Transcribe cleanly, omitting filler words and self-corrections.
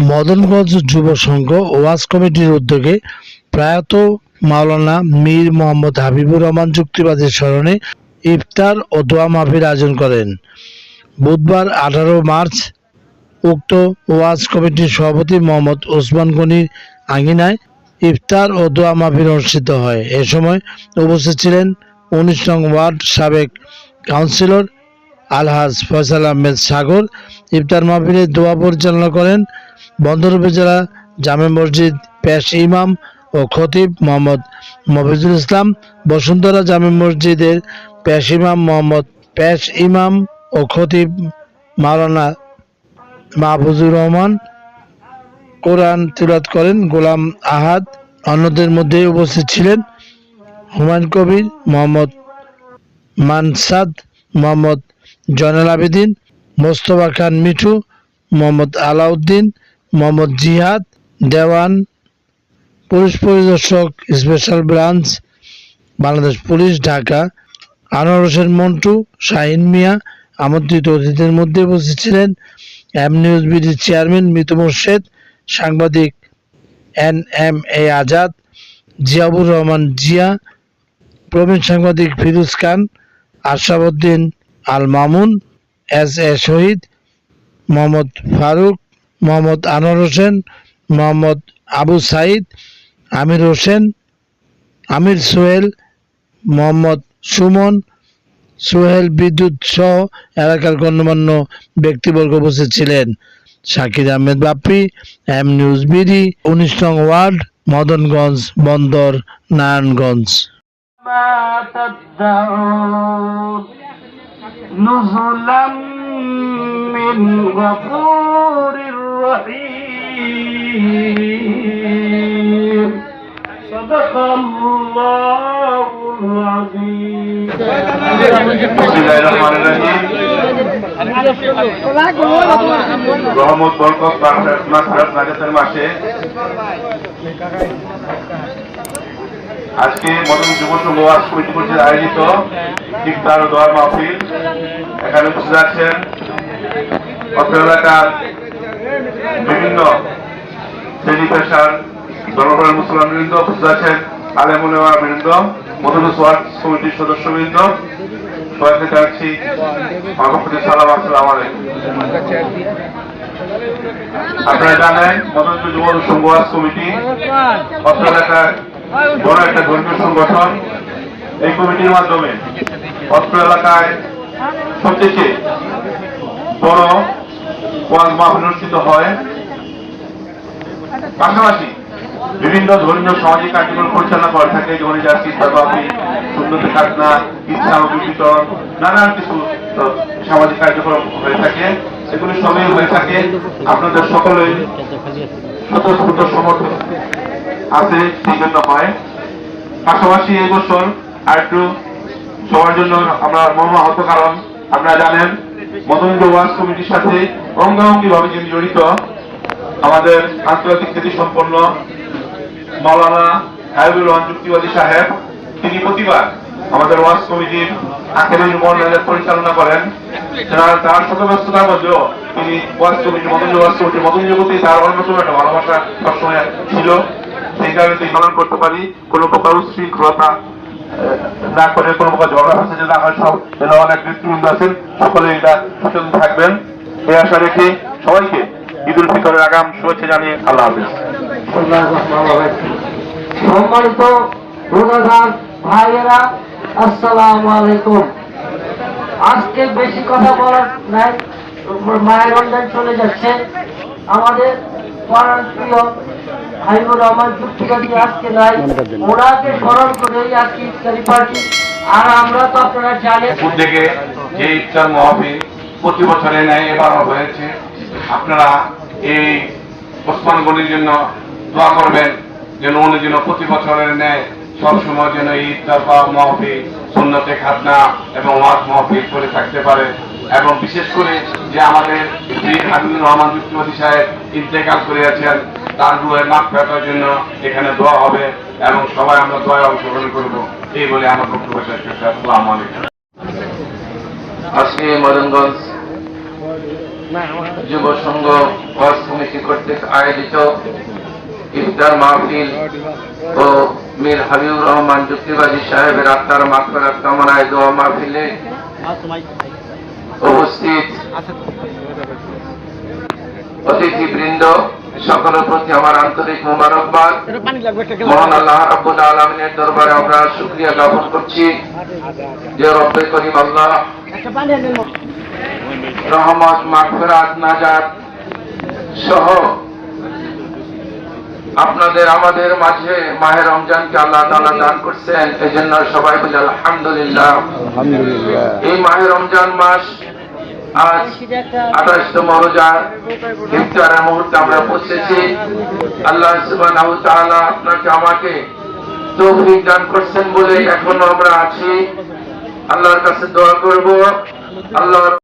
মদনগঞ্জ যুব সংঘ ওয়াজ কমিটির উদ্যোগে প্রয়াত মাওলানা মীর মোহাম্মদ হাবিবুর রহমান যুক্তিবাদীর স্মরণে ইফতার ও দোয়া মাহফিল আয়োজন করেন। বুধবার 18 মার্চ উক্ত ওয়াজ কমিটির সভাপতি মোহাম্মদ ওসমান গনির আঙিনায় ইফতার ও দোয়া মাহফিল অনুষ্ঠিত হয়। এ সময় উপস্থিত ছিলেন 19 নং ওয়ার্ড সাবেক কাউন্সিলর আলহাজ ফয়সাল আহমেদ সাগর। ইফতার মাহফিলে দোয়া পরিচালনা করেন বন্দর উপজেলা জামে মসজিদ পেশ ইমাম ও খতিব মোহাম্মদ মফিজুল ইসলাম, বসুন্ধরা জামে মসজিদের পেশ ইমাম ও খতিব মাওলানা মাহফুজুর রহমান কোরআন তিলাওয়াত করেন গোলাম আহাদ। অন্যদের মধ্যে উপস্থিত ছিলেন হুমায়ুন কবির, মোহাম্মদ মানসাদ, মোহাম্মদ জয়নাল আবেদিন, মোস্তফা খান মিঠু, মোহাম্মদ আলাউদ্দিন, মোহাম্মদ জিহাদ দেওয়ান, পুলিশ পরিদর্শক special branch Bangladesh police Dhaka Anwar Hossain Montu, Shahin Mia. আমন্ত্রিত অতিথিদের মধ্যে উপস্থিত ছিলেন এম নিউজ বিডির চেয়ারম্যান মিতু মোর্শেদ, সাংবাদিক NMA আজাদ, জিয়াউর রহমান জিয়া, প্রবীণ সাংবাদিক ফিরোজ খান, আশরাফুদ্দিন আল মামুন, SA শহীদ, মোহাম্মদ ফারুক, মোহাম্মদ আনোয়ার হোসেন, মোহাম্মদ আবু সাইদ, আমির হোসেন, আমির সোহেল, মোহাম্মদ সুমন, সোহেল বিদ্যুৎ সহ এলাকার গণ্যমান্য ব্যক্তিবর্গ উপস্থিত ছিলেন। Shakir Ahmed Bappi, M news BD, 19 নং ওয়ার্ড, মদনগঞ্জ বন্দর, নারায়ণগঞ্জ। নুজুলাম মিন গফুরির রহিম। সাদাকাল্লাহুল আযীম। বিসমিল্লাহির রহমানির রহিম। রহমত বরকত মাগফিরাত নাজাতের মাসে আজকে মদন যুব সংঘ ওয়াজ কমিটি কর্তৃক আয়োজিত ইফতার ও দোয়া মাহফিল। এখানে উপস্থিত আছেন অত্র এলাকার বিভিন্ন শ্রেণী পেশার জনগণের মুসলমানবৃন্দ, উপস্থিত আছেন আলেম ওলামা বৃন্দ, মদন ওয়াজ কমিটির সদস্যবৃন্দ। সবাইকে জানাচ্ছি সালাম, আসসালামু আলাইকুম। আপনারা জানেন মদন যুব সংঘ ওয়াজ কমিটি অত্র এলাকার বড় একটা ধর্মীয় সংগঠন। এই কমিটির মাধ্যমে অত্র এলাকায় সবচেয়ে বড় ওয়াজ মাহফিল অনুষ্ঠিত হয়। পাশাপাশি বিভিন্ন ধর্মীয় সামাজিক কার্যক্রম পরিচালনা করে থাকে, যেমন সুন্নতে খাতনা, ইসলাম বিতরণ, নানান কিছু সামাজিক কার্যক্রম হয়ে থাকে। এগুলি সবই হয়ে থাকে আপনাদের সকলেই স্বতঃস্ফূর্ত সমর্থন আছে, সেই জন্য হয়। পাশাপাশি এই বছর আরেকটু সবার জন্য আমরা মর্মাহত, কারণ আপনারা জানেন মদন ওয়াজ কমিটির সাথে অঙ্গাঙ্গি ভাবে যিনি জড়িত আমাদের আন্তর্জাতিক খ্যাতি সম্পন্ন মাওলানা হাবিবুর রহমান যুক্তিবাদী সাহেব, তিনি প্রতিবার আমাদের ওয়াজ কমিটির আখেরি মহল্লার পরিচালনা করেন। তার শত ব্যস্ততার মধ্যেও তিনি ওয়াজ কমিটি মদন জগতে তার অন্যতম একটা ভালোবাসা সবসময় ছিল। সেই কারণে তিনি পালন করতে পারি কোনো প্রকার উচ্ছৃঙ্খলতা না করে, কোনো প্রকার ঝগড়া হচ্ছে যে না হয়, সব অনেক নেতৃবৃন্দ আছেন, সকলে এটা সচেতন থাকবেন এই আশা রেখে সবাইকে ঈদ উল ফিতরের আগাম শুভেচ্ছা জানিয়ে আল্লাহ হাফেজ। সম্মানিত রোজাদার ভাইয়েরা, আসসালামু আলাইকুম। আজকে বেশি কথা বলার নাই, মায়ের রমজান চলে যাচ্ছে। আমাদের পাড়ার প্রিয় হাবিবুর রহমান যুক্তিবাদী আজকে নাই, ওনাকে স্মরণ করে আজকে ইফতারি পার্টি। আর আমরা তো আপনারা জানেন উদ্যোগে যে ইফতার মাহফিল প্রতি বছরের ন্যায় এবারও হয়েছে। আপনারা এই ওসমান গনির জন্য দোয়া করবেন, যেন উনি যেন প্রতি বছরের ন্যায় সবসময় যেন এই ইফতার মাহফিল, সুন্নতে খাতনা এবং ওয়াজ মাহফিল করে থাকতে পারে। এবং বিশেষ করে যে আমাদের হাবিবুর রহমান যুক্তিবাদী সাহেব ইন্তেকাল করে আছেন, তার রুহের মাগফিরাতের জন্য এখানে দোয়া হবে এবং সবাই আমরা দোয়ায় অংশগ্রহণ করব। এই বলে আমার বক্তব্য শেষ করছি। আসসালামু আলাইকুম। আজকে মদনগঞ্জ যুব সংঘ ওয়াজ কমিটি কর্তৃক আয়োজিত ইফতার মাহফিল ও মীর হাবিবুর রহমান যুক্তিবাদী সাহেবের আত্মার মাগফিরাত কামনায় দোয়া মাহফিলে উপস্থিত অতিথিবৃন্দ সকলের প্রতি আমার আন্তরিক মোবারকবাদ। মহান আল্লাহ রাব্বুল আলামিনের দরবারে আমরা শুকরিয়া জ্ঞাপন করছি যে রব্বে করিম আল্লাহ রহমত মাগফিরাত নাজাত সহ আপনাদের আমাদের মাঝে মাহে রমজানকে আল্লাহ তাআলা দান করছেন, এজন্য সবাই বলি আলহামদুলিল্লাহ। এই মাহে রমজান মাস আজ 28তম রোজার ইফতারের মুহূর্তে আমরা পৌঁছেছি। আল্লাহ সুবহানাহু ওয়া তাআলা আপনাকে আমাকে তৌফিক দান করছেন বলে এখনো আমরা আছি। আল্লাহর কাছে দোয়া করব আল্লাহর